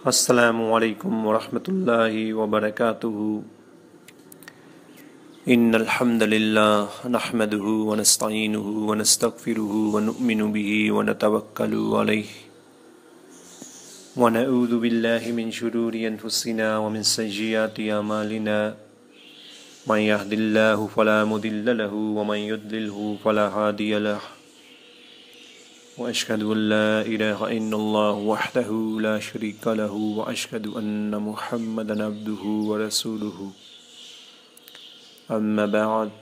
السلام علیکم ورحمۃ اللہ وبرکاتہ۔ ان الحمد للہ نحمده ونستعینه ونستغفره ونؤمن به ونتوکل علیہ ونعوذ باللہ من شرور انفسنا ومن سیئات اعمالنا من يهد اللہ فلا مضل له ومن يضلل فلا هادی له وأشهد أن لا إله إلا الله وحده لا شريك له وأشهد أن محمدا عبده ورسوله أما بعد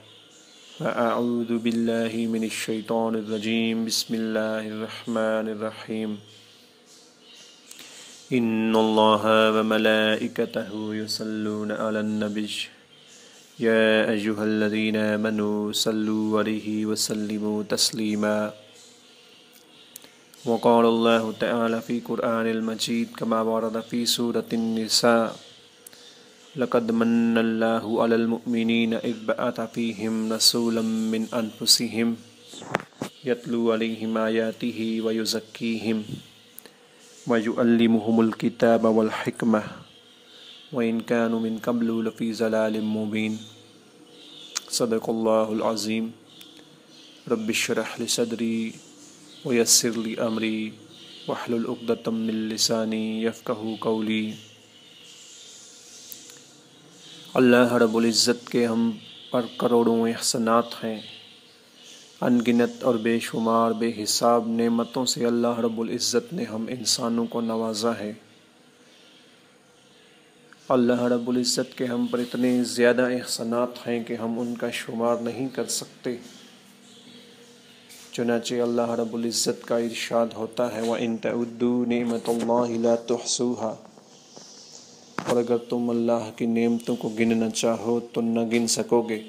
فأعوذ بالله من الشيطان الرجيم بسم الله الرحمن الرحيم إن الله وملائكته يصلون على النبي يا أيها الذين آمنوا صلوا عليه وسلموا تسليما وقال الله تعالى في قرآن المجيد كما ورد في سورة النساء لقد من الله على المؤمنين إذ بعث فيهم رسولا من أنفسهم يتلو عليهم آياته ويزكيهم ويعلمهم الكتاب والحكمة وإن كانوا من قبل لفي ضلال مبين صدق الله العظيم رب اشرح لي صدري ویسر لی امری واحلل عقدۃ من لسانی یفقہوا قولی۔ اللہ رب العزت کے ہم پر کروڑوں احسانات ہیں، ان گنت اور بے شمار بے حساب نعمتوں سے اللہ رب العزت نے ہم انسانوں کو نوازا ہے۔ اللہ رب العزت کے ہم پر اتنے زیادہ احسانات ہیں کہ ہم ان کا شمار نہیں کر سکتے۔ چنانچہ اللہ رب العزت کا ارشاد ہوتا ہے وَإِن تَعُدُّوا نِعْمَةَ اللَّهِ لَا تُحْصُوهَا، اور اگر تم اللہ کی نعمتوں کو گننا چاہو تو نہ گن سکو گے۔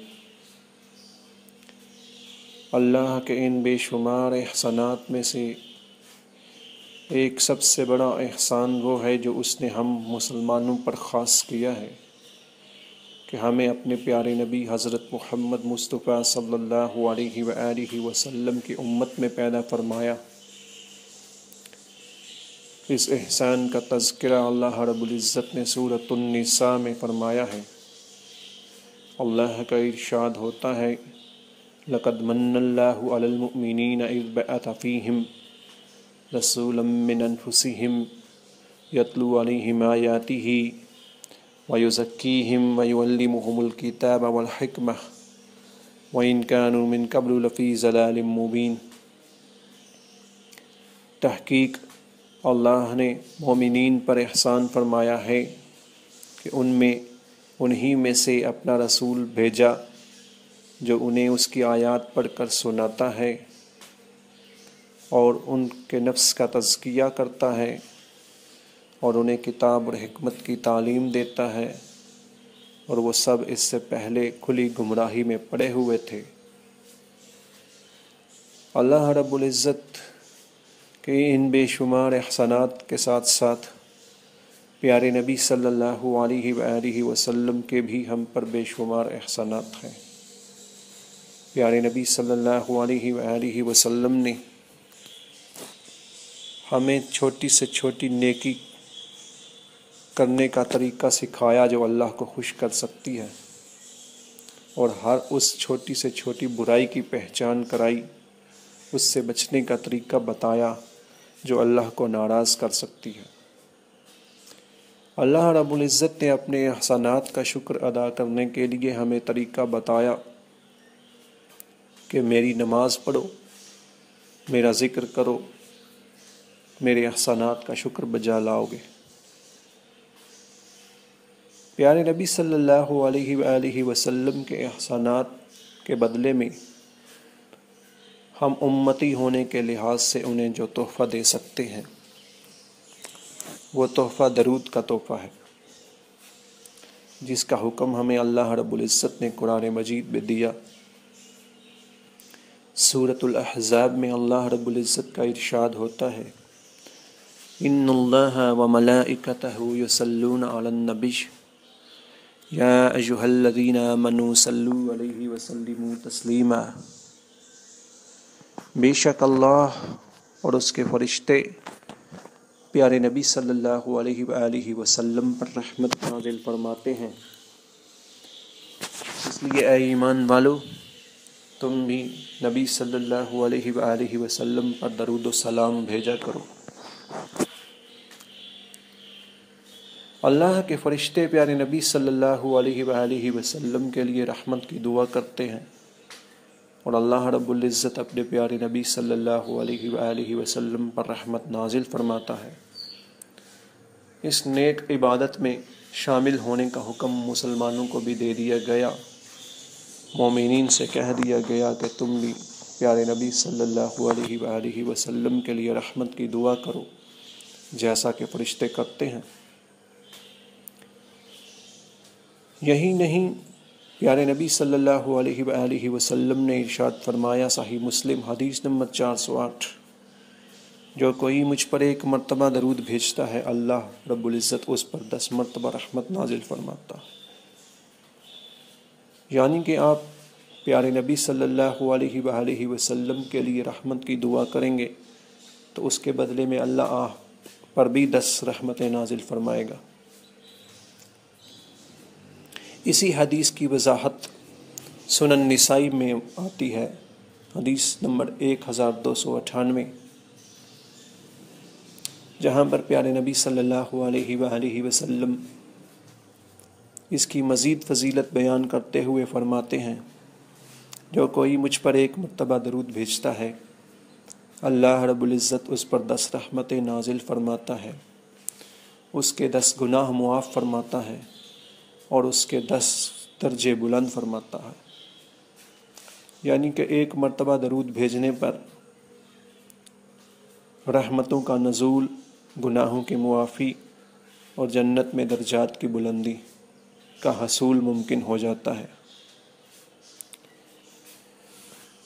اللہ کے ان بے شمار احسانات میں سے ایک سب سے بڑا احسان وہ ہے جو اس نے ہم مسلمانوں پر خاص کیا ہے کہ ہمیں اپنے پیارے نبی حضرت محمد مصطفیٰ صلی اللہ علیہ وآلہ وسلم کی امت میں پیدا فرمایا۔ اس احسان کا تذکرہ اللہ رب العزت نے سورۃ النساء میں فرمایا ہے۔ اللہ کا ارشاد ہوتا ہے لقد من اللہ علی المؤمنین اذ بعث فیہم رسولا من انفسہم یتلو علیہم آیاتہ وَيُزَكِّيهِمْ وَيُعَلِّمُهُمُ الْكِتَابَ وَالْحِكْمَةَ وَإِنْ كَانُوا مِنْ قَبْلُ لَفِي ضَلَالٍ مُّبِينٍ۔ تحقیق اللہ نے مومنین پر احسان فرمایا ہے کہ انہی میں سے اپنا رسول بھیجا جو انہیں اس کی آیات پڑھ کر سناتا ہے اور ان کے نفس کا تزکیہ کرتا ہے اور انہیں کتاب اور حکمت کی تعلیم دیتا ہے، اور وہ سب اس سے پہلے کھلی گمراہی میں پڑے ہوئے تھے۔ اللہ رب العزت کے ان بے شمار احسانات کے ساتھ ساتھ پیارے نبی صلی اللہ علیہ وآلہ وسلم کے بھی ہم پر بے شمار احسانات ہیں۔ پیارے نبی صلی اللہ علیہ وآلہ وسلم نے ہمیں چھوٹی سے چھوٹی نیکی کرنے کا طریقہ سکھایا جو اللہ کو خوش کر سکتی ہے، اور ہر اس چھوٹی سے چھوٹی برائی کی پہچان کرائی، اس سے بچنے کا طریقہ بتایا جو اللہ کو ناراض کر سکتی ہے۔ اللہ رب العزت نے اپنے احسانات کا شکر ادا کرنے کے لیے ہمیں طریقہ بتایا کہ میری نماز پڑھو، میرا ذکر کرو، میرے احسانات کا شکر بجا لاؤ گے۔ پیارے نبی صلی اللہ علیہ وآلہ وسلم کے احسانات کے بدلے میں ہم امتی ہونے کے لحاظ سے انہیں جو تحفہ دے سکتے ہیں وہ تحفہ درود کا تحفہ ہے، جس کا حکم ہمیں اللہ رب العزت نے قرآن مجید میں دیا۔ سورۃ الاحزاب میں اللہ رب العزت کا ارشاد ہوتا ہے ان اللہ وملائکتہ یصلون علی النبی یا ایھا الذین آمنوا صلوا علیہ وسلموا تسلیما۔ بے شک اللہ اور اس کے فرشتے پیارے نبی صلی اللہ علیہ وآلہ وسلم پر رحمت نازل فرماتے ہیں۔ اس لیے اے ایمان والو، تم بھی نبی صلی اللہ علیہ وآلہ وسلم پر درود و سلام بھیجا کرو۔ اللہ کے فرشتے پیارے نبی صلی اللہ علیہ وآلہ وسلم کے لیے رحمت کی دعا کرتے ہیں، اور اللہ رب العزت اپنے پیارے نبی صلی اللہ علیہ وآلہ وسلم پر رحمت نازل فرماتا ہے۔ اس نیک عبادت میں شامل ہونے کا حکم مسلمانوں کو بھی دے دیا گیا، مومنین سے کہہ دیا گیا کہ تم بھی پیارے نبی صلی اللہ علیہ وآلہ وسلم کے لیے رحمت کی دعا کرو، جیسا کہ فرشتے کرتے ہیں۔ یہی نہیں، پیارے نبی صلی اللہ علیہ وآلہ وسلم نے ارشاد فرمایا، صحیح مسلم حدیث نمبر 408، جو کوئی مجھ پر 1 مرتبہ درود بھیجتا ہے، اللہ رب العزت اس پر 10 مرتبہ رحمت نازل فرماتا ہے۔ یعنی کہ آپ پیارے نبی صلی اللہ علیہ وآلہ وسلم کے لیے رحمت کی دعا کریں گے تو اس کے بدلے میں اللہ آپ پر بھی 10 رحمتیں نازل فرمائے گا۔ اسی حدیث کی وضاحت سنن نسائی میں آتی ہے، حدیث نمبر 1298، جہاں پر پیارے نبی صلی اللہ علیہ وآلہ وسلم اس کی مزید فضیلت بیان کرتے ہوئے فرماتے ہیں، جو کوئی مجھ پر 1 مرتبہ درود بھیجتا ہے، اللہ رب العزت اس پر 10 رحمتیں نازل فرماتا ہے، اس کے 10 گناہ معاف فرماتا ہے، اور اس کے 10 درجے بلند فرماتا ہے۔ یعنی کہ 1 مرتبہ درود بھیجنے پر رحمتوں کا نزول، گناہوں کی معافی اور جنت میں درجات کی بلندی کا حصول ممکن ہو جاتا ہے۔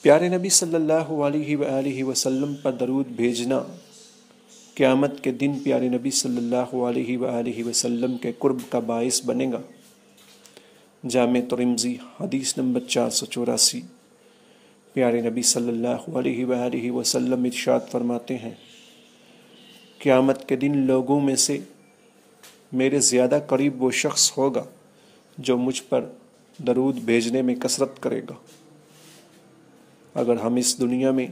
پیارے نبی صلی اللہ علیہ وآلہ وسلم پر درود بھیجنا قیامت کے دن پیارے نبی صلی اللہ علیہ وآلہ وسلم کے قرب کا باعث بنے گا۔ جامع ترمذی حدیث نمبر 484، پیارے نبی صلی اللہ علیہ وآلہ وسلم ارشاد فرماتے ہیں، قیامت کے دن لوگوں میں سے میرے زیادہ قریب وہ شخص ہوگا جو مجھ پر درود بھیجنے میں کثرت کرے گا۔ اگر ہم اس دنیا میں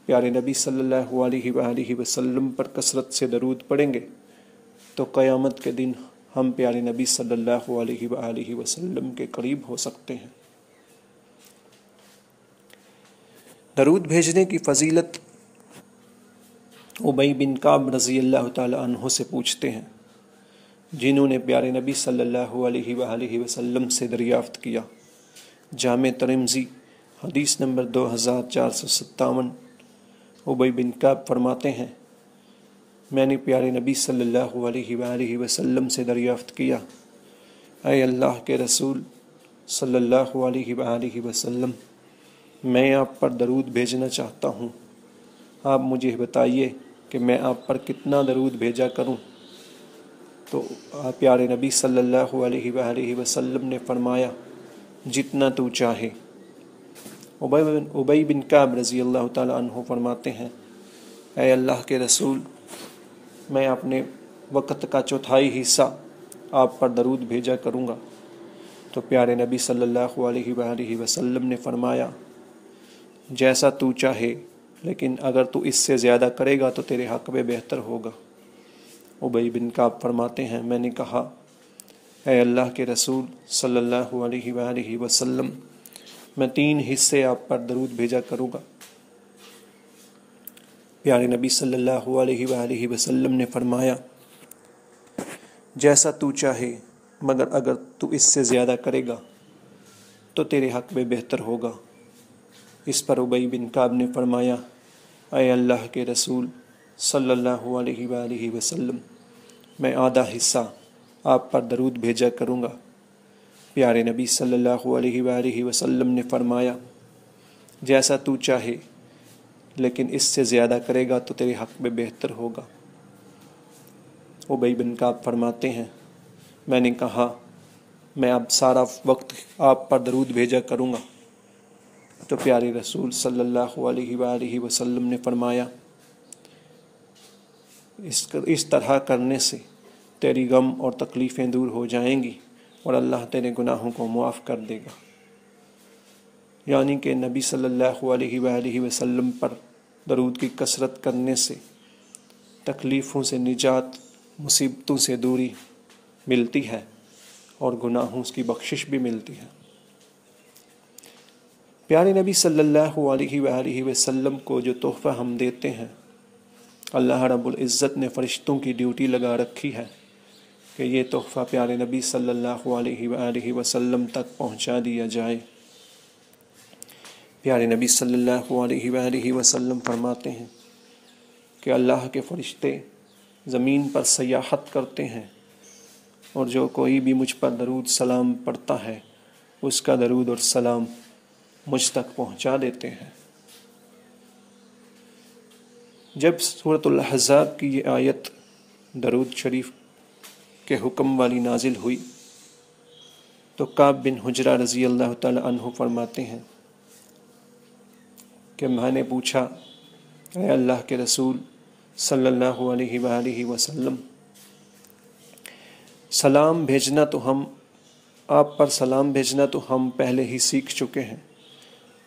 پیارے نبی صلی اللہ علیہ وآلہ وسلم پر کثرت سے درود پڑھیں گے تو قیامت کے دن ہم پیارے نبی صلی اللہ علیہ وآلہ وسلم کے قریب ہو سکتے ہیں۔ درود بھیجنے کی فضیلت ابی بن کعب رضی اللہ تعالی عنہ سے پوچھتے ہیں، جنہوں نے پیارے نبی صلی اللہ علیہ وآلہ وسلم سے دریافت کیا۔ جامع ترمذی حدیث نمبر 2457، ابی بن کعب فرماتے ہیں، میں نے پیارے نبی صلی اللہ علیہ وآلہ وسلم سے دریافت کیا، اے اللہ کے رسول صلی اللہ علیہ وآلہ وسلم، میں آپ پر درود بھیجنا چاہتا ہوں، آپ مجھے بتائیے کہ میں آپ پر کتنا درود بھیجا کروں؟ تو پیارے نبی صلی اللہ علیہ وآلہ وسلم نے فرمایا، جتنا تو چاہے۔ ابی بن کعب رضی اللہ تعالی عنہ فرماتے ہیں، اے اللہ کے رسول، میں اپنے وقت کا 1/4 حصہ آپ پر درود بھیجا کروں گا۔ تو پیارے نبی صلی اللہ علیہ وآلہ وسلم نے فرمایا، جیسا تو چاہے، لیکن اگر تو اس سے زیادہ کرے گا تو تیرے حق میں بہتر ہوگا۔ ابی بن کعب فرماتے ہیں، میں نے کہا، اے اللہ کے رسول صلی اللہ علیہ وآلہ وسلم، میں 3 حصے آپ پر درود بھیجا کروں گا۔ پیارے نبی صلی اللہ علیہ وآلہ وسلم نے فرمایا، جیسا تو چاہے، مگر اگر تو اس سے زیادہ کرے گا تو تیرے حق میں بہتر ہوگا۔ اس پر ابی بن کعب نے فرمایا، اے اللہ کے رسول صلی اللہ علیہ وآلہ وسلم، میں آدھا حصہ آپ پر درود بھیجا کروں گا۔ پیارے نبی صلی اللہ علیہ وآلہ وسلم نے فرمایا، جیسا تو چاہے، لیکن اس سے زیادہ کرے گا تو تیرے حق میں بہتر ہوگا۔ ابی بن کعب فرماتے ہیں، میں نے کہا، میں اب سارا وقت آپ پر درود بھیجا کروں گا۔ تو پیارے رسول صلی اللہ علیہ وآلہ وسلم نے فرمایا، اس طرح کرنے سے تیری غم اور تکلیفیں دور ہو جائیں گی اور اللہ تیرے گناہوں کو معاف کر دے گا۔ یعنی کہ نبی صلی اللہ علیہ وآلہ وسلم پر درود کی کثرت کرنے سے تکلیفوں سے نجات، مصیبتوں سے دوری ملتی ہے اور گناہوں کی بخشش بھی ملتی ہے۔ پیارے نبی صلی اللہ علیہ وآلہ وسلم کو جو تحفہ ہم دیتے ہیں، اللہ رب العزت نے فرشتوں کی ڈیوٹی لگا رکھی ہے کہ یہ تحفہ پیارے نبی صلی اللہ علیہ وآلہ وسلم تک پہنچا دیا جائے۔ پیارے نبی صلی اللہ علیہ وآلہ وسلم فرماتے ہیں کہ اللہ کے فرشتے زمین پر سیاحت کرتے ہیں اور جو کوئی بھی مجھ پر درود سلام پڑھتا ہے اس کا درود اور سلام مجھ تک پہنچا دیتے ہیں۔ جب سورۃ الاحزاب کی یہ آیت درود شریف کے حکم والی نازل ہوئی تو کعب بن حجرہ رضی اللہ تعالی عنہ فرماتے ہیں کہ میں نے پوچھا، اے اللہ کے رسول صلی اللہ علیہ وآلہ وسلم، سلام بھیجنا تو ہم آپ پر سلام بھیجنا تو ہم پہلے ہی سیکھ چکے ہیں،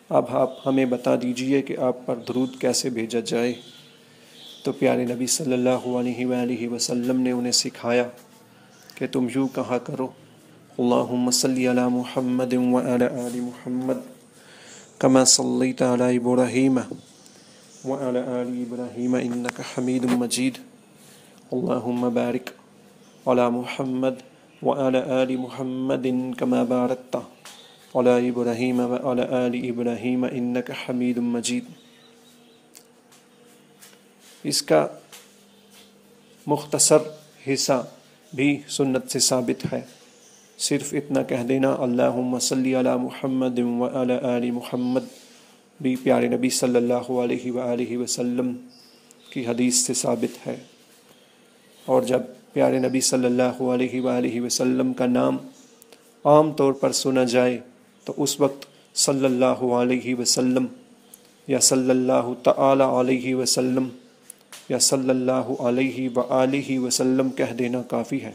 اب آپ ہمیں بتا دیجئے کہ آپ پر درود کیسے بھیجا جائے۔ تو پیارے نبی صلی اللہ علیہ وآلہ وسلم نے انہیں سکھایا کہ تم یوں کہا کرو، اللہم صلی علی محمد وعلی آل محمد کما صلیت علی ابراہیم وعلی آل ابراہیم انک حمید مجید، اللہم بارک علی محمد وعلی آل محمد کما بارکت علی ابراہیم وعلی آل ابراہیم انک حمید مجید۔ اس کا مختصر حصہ بھی سنت سے ثابت ہے، صرف اتنا کہہ دینا اللہم صلی علی محمد وعلی آل محمد بھی پیارے نبی صلی اللہ علیہ وآلہ وسلم کی حدیث سے ثابت ہے۔ اور جب پیارے نبی صلی اللہ علیہ وآلہ وسلم کا نام عام طور پر سنا جائے تو اس وقت صلی اللہ علیہ وسلم یا صلی اللہ تعالی علیہ وسلم یا صلی اللہ علیہ وآلہ وسلم کہہ دینا کافی ہے۔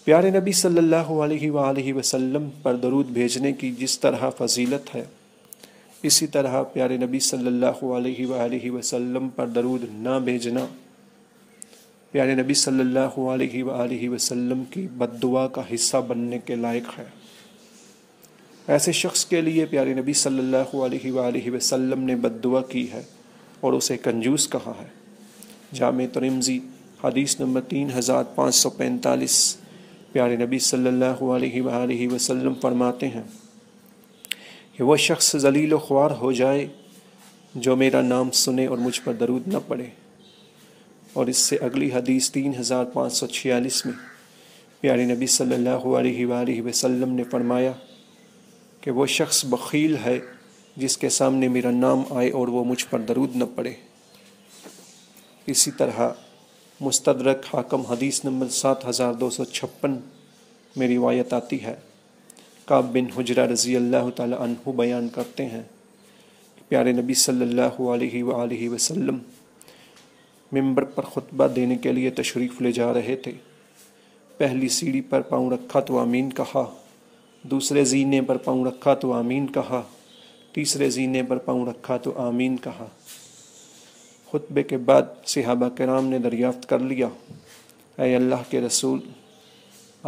پیارے نبی صلی اللہ علیہ وآلہ وسلم پر درود بھیجنے کی جس طرح فضیلت ہے، اسی طرح پیارے نبی صلی اللہ علیہ وآلہ وسلم پر درود نہ بھیجنا پیارے نبی صلی اللہ علیہ وآلہ وسلم کی بد دعا کا حصہ بننے کے لائق ہے۔ ایسے شخص کے لیے پیارے نبی صلی اللہ علیہ وآلہ وسلم نے بد دعا کی ہے اور اسے کنجوس کہا ہے۔ جامع ترمذی حدیث نمبر 3545، پیارے نبی صلی اللہ علیہ وآلہ وسلم فرماتے ہیں کہ وہ شخص ذلیل و خوار ہو جائے جو میرا نام سنے اور مجھ پر درود نہ پڑے۔ اور اس سے اگلی حدیث 3546 میں پیارے نبی صلی اللہ علیہ وآلہ وسلم نے فرمایا کہ وہ شخص بخیل ہے جس کے سامنے میرا نام آئے اور وہ مجھ پر درود نہ پڑے۔ اسی طرح مستدرک حاکم حدیث نمبر 7256 میں روایت آتی ہے، کعب بن حجرہ رضی اللہ تعالی عنہ بیان کرتے ہیں کہ پیارے نبی صلی اللہ علیہ وآلہ وسلم ممبر پر خطبہ دینے کے لیے تشریف لے جا رہے تھے۔ پہلی سیڑھی پر پاؤں رکھا تو آمین کہا، دوسرے زینے پر پاؤں رکھا تو آمین کہا، تیسرے زینے پر پاؤں رکھا تو آمین کہا۔ خطبے کے بعد صحابہ کرام نے دریافت کر لیا، اے اللہ کے رسول،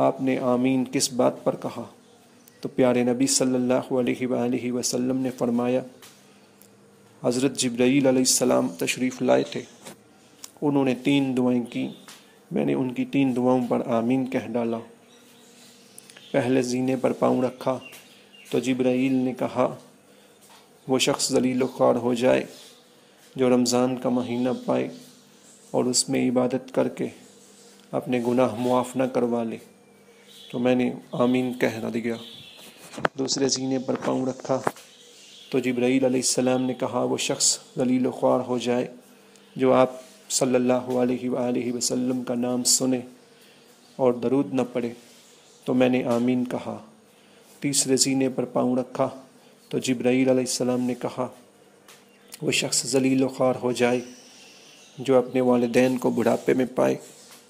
آپ نے آمین کس بات پر کہا؟ تو پیارے نبی صلی اللہ علیہ وآلہ وسلم نے فرمایا، حضرت جبرائیل علیہ السلام تشریف لائے تھے، انہوں نے 3 دعائیں کی، میں نے ان کی 3 دعاؤں پر آمین کہہ ڈالا۔ پہلے زینے پر پاؤں رکھا تو جبرائیل نے کہا، وہ شخص ذلیل و خوار ہو جائے جو رمضان کا مہینہ پائے اور اس میں عبادت کر کے اپنے گناہ معاف نہ کروا لے، تو میں نے آمین کہہ دیا۔ دوسرے زینے پر پاؤں رکھا تو جبرائیل علیہ السلام نے کہا، وہ شخص ذلیل و خوار ہو جائے جو آپ صلی اللہ علیہ وآلہ وسلم کا نام سنے اور درود نہ پڑے، تو میں نے آمین کہا۔ تیسرے زینے پر پاؤں رکھا تو جبرائیل علیہ السلام نے کہا، وہ شخص ذلیل و خوار ہو جائے جو اپنے والدین کو بڑھاپے میں پائے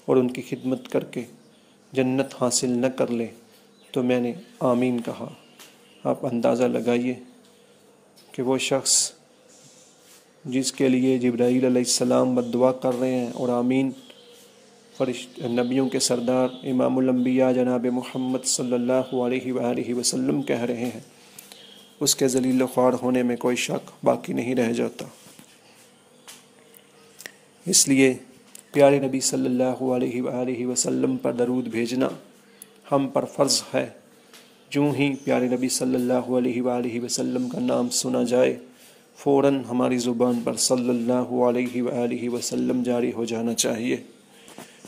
اور ان کی خدمت کر کے جنت حاصل نہ کر لے تو میں نے آمین کہا۔ آپ اندازہ لگائیے کہ وہ شخص جس کے لیے جبرائیل علیہ السلام بددعا کر رہے ہیں اور آمین نبیوں کے سردار امام الانبیاء جناب محمد صلی اللہ علیہ وآلہ وسلم کہہ رہے ہیں، اس کے ذلیل و خوار ہونے میں کوئی شک باقی نہیں رہ جاتا۔ اس لیے پیارے نبی صلی اللہ علیہ وآلہ وسلم پر درود بھیجنا ہم پر فرض ہے۔ جو ہی پیارے نبی صلی اللہ علیہ وآلہ وسلم کا نام سنا جائے فوراً ہماری زبان پر صلی اللہ علیہ وآلہ وسلم جاری ہو جانا چاہیے۔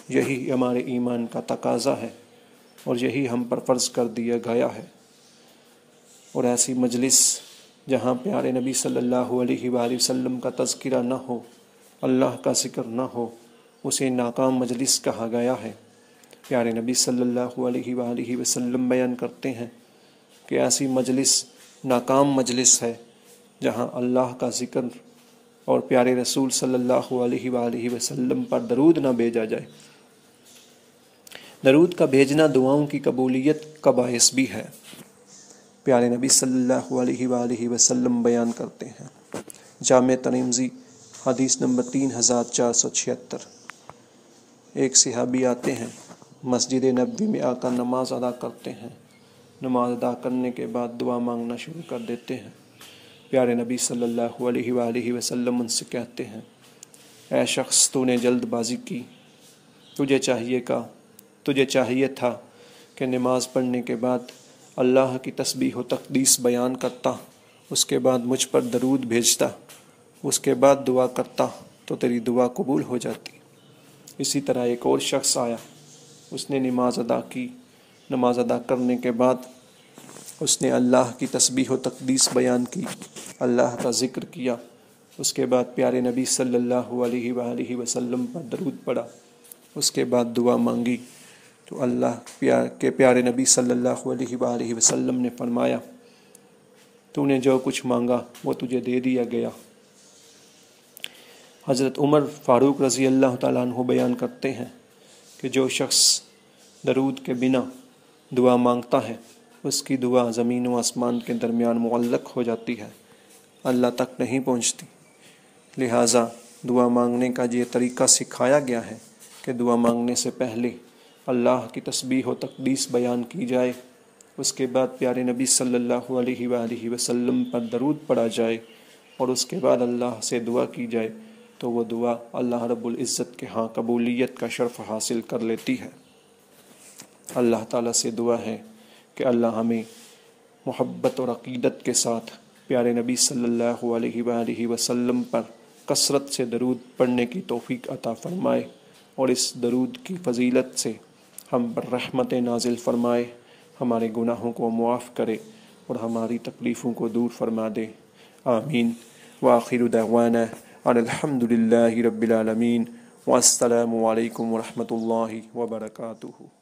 یہی ہمارے ایمان کا تقاضا ہے اور یہی ہم پر فرض کر دیا گیا ہے۔ اور ایسی مجلس جہاں پیارے نبی صلی اللہ علیہ وآلہ وسلم کا تذکرہ نہ ہو، اللہ کا ذکر نہ ہو، اسے ناکام مجلس کہا گیا ہے۔ پیارے نبی صلی اللہ علیہ وآلہ وسلم بیان کرتے ہیں کہ ایسی مجلس ناکام مجلس ہے جہاں اللہ کا ذکر اور پیارے رسول صلی اللہ علیہ وآلہ وسلم پر درود نہ بھیجا جائے۔ درود کا بھیجنا دعاؤں کی قبولیت کا باعث بھی ہے۔ پیارے نبی صلی اللہ علیہ وآلہ وسلم بیان کرتے ہیں، جامع ترمذی حدیث نمبر 3476، ایک صحابی آتے ہیں، مسجد نبوی میں آ کر نماز ادا کرتے ہیں، نماز ادا کرنے کے بعد دعا مانگنا شروع کر دیتے ہیں۔ پیارے نبی صلی اللہ علیہ وآلہ وسلم ان سے کہتے ہیں، اے شخص تو نے جلد بازی کی، تجھے چاہیے تھا کہ نماز پڑھنے کے بعد اللہ کی تسبیح و تقدیس بیان کرتا، اس کے بعد مجھ پر درود بھیجتا، اس کے بعد دعا کرتا تو تیری دعا قبول ہو جاتی۔ اسی طرح ایک اور شخص آیا، اس نے نماز ادا کی، نماز ادا کرنے کے بعد اس نے اللہ کی تسبیح و تقدیس بیان کی، اللہ کا ذکر کیا، اس کے بعد پیارے نبی صلی اللہ علیہ وآلہ وسلم پر درود پڑھا، اس کے بعد دعا مانگی تو اللہ کے پیارے نبی صلی اللہ علیہ وآلہ وسلم نے فرمایا، تو نے جو کچھ مانگا وہ تجھے دے دیا گیا۔ حضرت عمر فاروق رضی اللہ تعالیٰ عنہ بیان کرتے ہیں کہ جو شخص درود کے بنا دعا مانگتا ہے اس کی دعا زمین و آسمان کے درمیان معلق ہو جاتی ہے، اللہ تک نہیں پہنچتی۔ لہٰذا دعا مانگنے کا یہ طریقہ سکھایا گیا ہے کہ دعا مانگنے سے پہلے اللہ کی تسبیح و تقدیس بیان کی جائے، اس کے بعد پیارے نبی صلی اللہ علیہ وآلہ وسلم پر درود پڑھا جائے اور اس کے بعد اللہ سے دعا کی جائے تو وہ دعا اللہ رب العزت کے ہاں قبولیت کا شرف حاصل کر لیتی ہے۔ اللہ تعالیٰ سے دعا ہے کہ اللہ ہمیں محبت اور عقیدت کے ساتھ پیارے نبی صلی اللہ علیہ وآلہ وسلم پر کثرت سے درود پڑھنے کی توفیق عطا فرمائے اور اس درود کی فضیلت سے ہم پر رحمت نازل فرمائے، ہمارے گناہوں کو معاف کرے اور ہماری تکلیفوں کو دور فرما دے۔ آمین۔ وآخر دعوانا ان الحمد للہ رب العالمین، والسلام علیکم ورحمۃ اللہ وبرکاتہ۔